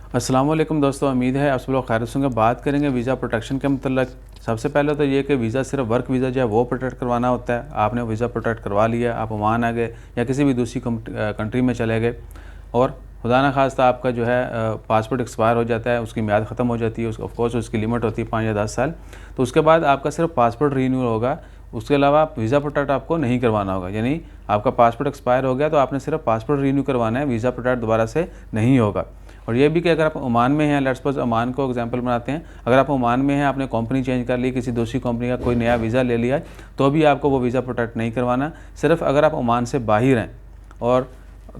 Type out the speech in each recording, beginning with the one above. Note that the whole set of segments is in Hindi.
अस्सलाम वालेकुम दोस्तों, उम्मीद है आप सब लोग खैरियत से होंगे। बात करेंगे वीज़ा प्रोटेक्शन के मतलब। सबसे पहले तो ये कि वीज़ा सिर्फ वर्क वीज़ा जो है वो प्रोटेक्ट करवाना होता है। आपने वीज़ा प्रोटेक्ट करवा लिया, आप ओमान आ गए या किसी भी दूसरी कंट्री में चले गए और खुदा न खास्ता आपका जो है पासपोर्ट एक्सपायर हो जाता है, उसकी मियाद ख़त्म हो जाती है। ऑफ कोर्स उसकी लिमिट होती है 5 या 10 साल। तो उसके बाद आपका सिर्फ पासपोर्ट रीन्यू होगा, उसके अलावा वीज़ा प्रोटेक्ट आपको नहीं करवाना होगा। यानी आपका पासपोर्ट एक्सपायर हो गया तो आपने सिर्फ पासपोर्ट रीन्यू करवाना है, वीज़ा प्रोटेक्ट दोबारा से नहीं होगा। और ये भी कि अगर आप ओमान में हैं, लेट्स सपोज ओमान को एग्जांपल बनाते हैं, अगर आप ओमान में हैं, आपने कंपनी चेंज कर ली, किसी दूसरी कंपनी का कोई नया वीज़ा ले लिया, तो भी आपको वो वीज़ा प्रोटेक्ट नहीं करवाना। सिर्फ अगर आप ओमान से बाहर हैं और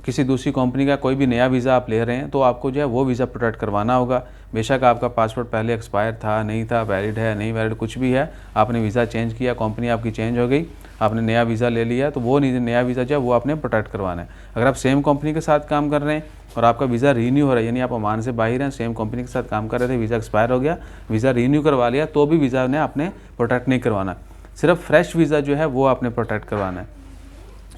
किसी दूसरी कंपनी का कोई भी नया वीज़ा आप ले रहे हैं तो आपको जो है वो वीज़ा प्रोटेक्ट करवाना होगा। बेशक आपका पासपोर्ट पहले एक्सपायर था, नहीं था, वैलिड है, नहीं वैलिड, कुछ भी है, आपने वीज़ा चेंज किया, कंपनी आपकी चेंज हो गई, आपने नया वीज़ा ले लिया, तो वो नया वीज़ा जो है वो आपने प्रोटेक्ट करवाना है। अगर आप सेम कंपनी के साथ काम कर रहे हैं और आपका वीज़ा रीन्यू हो रहा है, यानी आप ओमान से बाहर हैं, सेम कंपनी के साथ काम कर रहे थे, वीज़ा एक्सपायर हो गया, वीज़ा रीन्यू करवा लिया, तो भी वीज़ा ने आपने प्रोटेक्ट नहीं करवाना। सिर्फ फ्रेश वीज़ा जो है वो आपने प्रोटेक्ट करवाना है।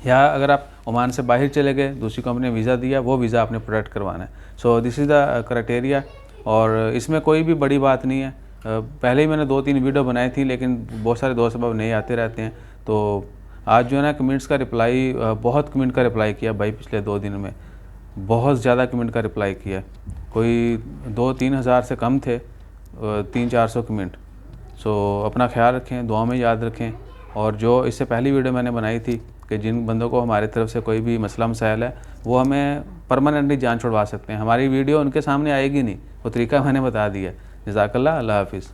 या अगर आप ओमान से बाहर चले गए, दूसरी कंपनी ने वीज़ा दिया, वो वीज़ा आपने प्रोटेक्ट करवाना है। So this is the criteria और इसमें कोई भी बड़ी बात नहीं है। पहले ही मैंने 2-3 वीडियो बनाई थी, लेकिन बहुत सारे दोस्त अब नए आते रहते हैं। तो आज जो है ना कमेंट्स का रिप्लाई, बहुत कमेंट का रिप्लाई किया भाई पिछले 2 दिन में, बहुत ज़्यादा कमेंट का रिप्लाई किया। कोई 2-3 हज़ार से कम थे, 300-400 कमेंट। सो अपना ख्याल रखें, दुआ में याद रखें। और जो इससे पहली वीडियो मैंने बनाई थी कि जिन बंदों को हमारी तरफ से कोई भी मसला मसाइल है वो हमें परमानेंटली जान छुड़वा सकते हैं, हमारी वीडियो उनके सामने आएगी नहीं, वो तरीका मैंने बता दिया। जज़ाकल्लाह, अल्लाह हाफ़िज़।